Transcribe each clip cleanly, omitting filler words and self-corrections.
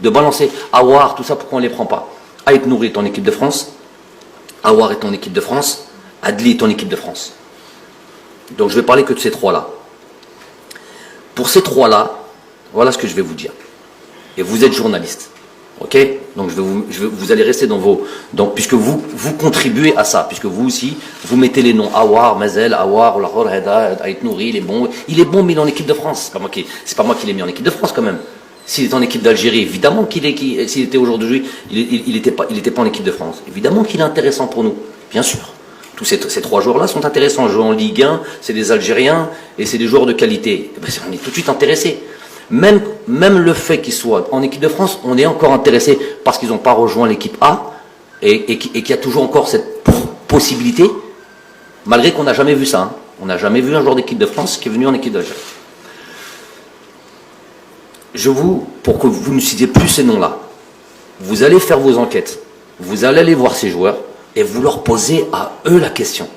de balancer Aouar, tout ça, pourquoi on ne les prend pas? Ait Nouri est en équipe de France, Aouar est en équipe de France, Adli est en équipe de France. Donc je vais parler que de ces trois-là. Pour ces trois-là, voilà ce que je vais vous dire. Et vous êtes journaliste. Ok? Donc vous allez rester dans vos... puisque vous contribuez à ça, puisque vous aussi, vous mettez les noms Aouar, Mazel, Aouar, Lahore, Heda, Ait Nouri, il est bon. Il est bon, mais il est en équipe de France. C'est pas moi qui l'ai mis en équipe de France quand même. S'il est en équipe d'Algérie, évidemment s'il était aujourd'hui, il était pas en équipe de France. Évidemment qu'il est intéressant pour nous, bien sûr. Tous ces trois joueurs-là sont intéressants. Jouer en Ligue 1, c'est des Algériens et c'est des joueurs de qualité. Et ben, on est tout de suite intéressés. Même le fait qu'ils soient en équipe de France, on est encore intéressé parce qu'ils n'ont pas rejoint l'équipe A et qu'il y a toujours encore cette possibilité, malgré qu'on n'a jamais vu ça. Hein. On n'a jamais vu un joueur d'équipe de France qui est venu en équipe d'Algérie. Pour que vous ne citiez plus ces noms-là, vous allez faire vos enquêtes, vous allez aller voir ces joueurs et vous leur posez à eux la question.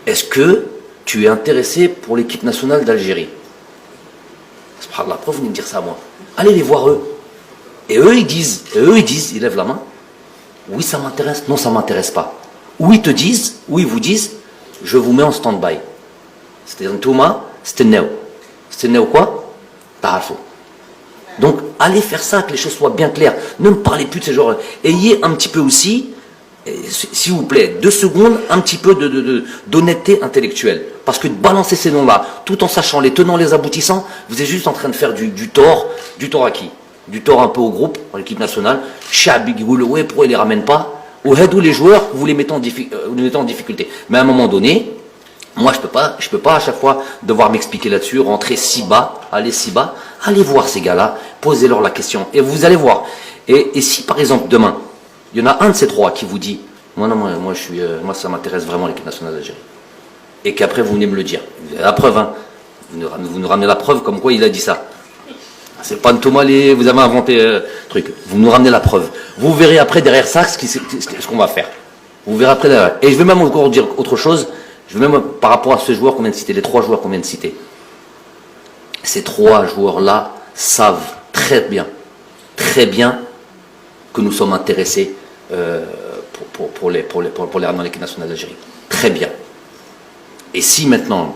Est-ce que tu es intéressé pour l'équipe nationale d'Algérie? Subhanallah, pourquoi vous venez me dire ça à moi? Allez les voir eux. Et eux ils disent, ils lèvent la main. Oui, ça m'intéresse, non, ça ne m'intéresse pas. Ou ils vous disent, je vous mets en stand-by. C'est-à-dire, Touma, c'était Néo. C'était Néo quoi? Ta'arfou. Donc, allez faire ça, que les choses soient bien claires. Ne me parlez plus de ces genres. Ayez un petit peu aussi, s'il vous plaît, 2 secondes, un petit peu d'honnêteté intellectuelle. Parce que de balancer ces noms-là, tout en sachant les tenants, les aboutissants, vous êtes juste en train de faire du tort. Du tort à qui? Du tort un peu au groupe, à l'équipe nationale. Chabi Gouloué, pourquoi ils ne les ramènent pas? Ou les joueurs, vous les mettez en difficulté. Mais à un moment donné, moi je peux pas à chaque fois devoir m'expliquer là-dessus, rentrer si bas, allez voir ces gars-là, posez-leur la question, et vous allez voir. Et si par exemple demain, il y en a un de ces trois qui vous dit, moi ça m'intéresse vraiment l'équipe nationale d'Algérie, et qu'après vous venez me le dire, vous avez la preuve, hein, vous nous ramenez la preuve comme quoi il a dit ça. C'est pas un Thomas, vous avez inventé truc. Vous nous ramenez la preuve. Vous verrez après derrière ça ce qu'on va faire. Vous verrez après derrière. Et je vais même encore dire autre chose. Je vais même par rapport à ces joueurs qu'on vient de citer, les 3 joueurs qu'on vient de citer. Ces 3 joueurs-là savent très bien que nous sommes intéressés pour les ramener dans l'équipe nationale d'Algérie. Très bien. Et si maintenant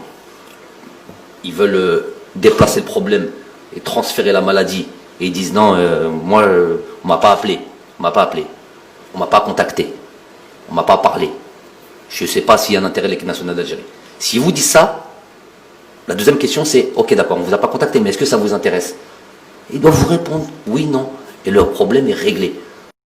ils veulent déplacer le problème et transférer la maladie, et ils disent non, moi on m'a pas appelé, on m'a pas contacté, on m'a pas parlé, je ne sais pas s'il y a un intérêt de l'équipe nationale d'Algérie. Si vous dites ça, la deuxième question c'est, ok d'accord, on ne vous a pas contacté, mais est-ce que ça vous intéresse? Ils doivent vous répondre oui, non, et leur problème est réglé.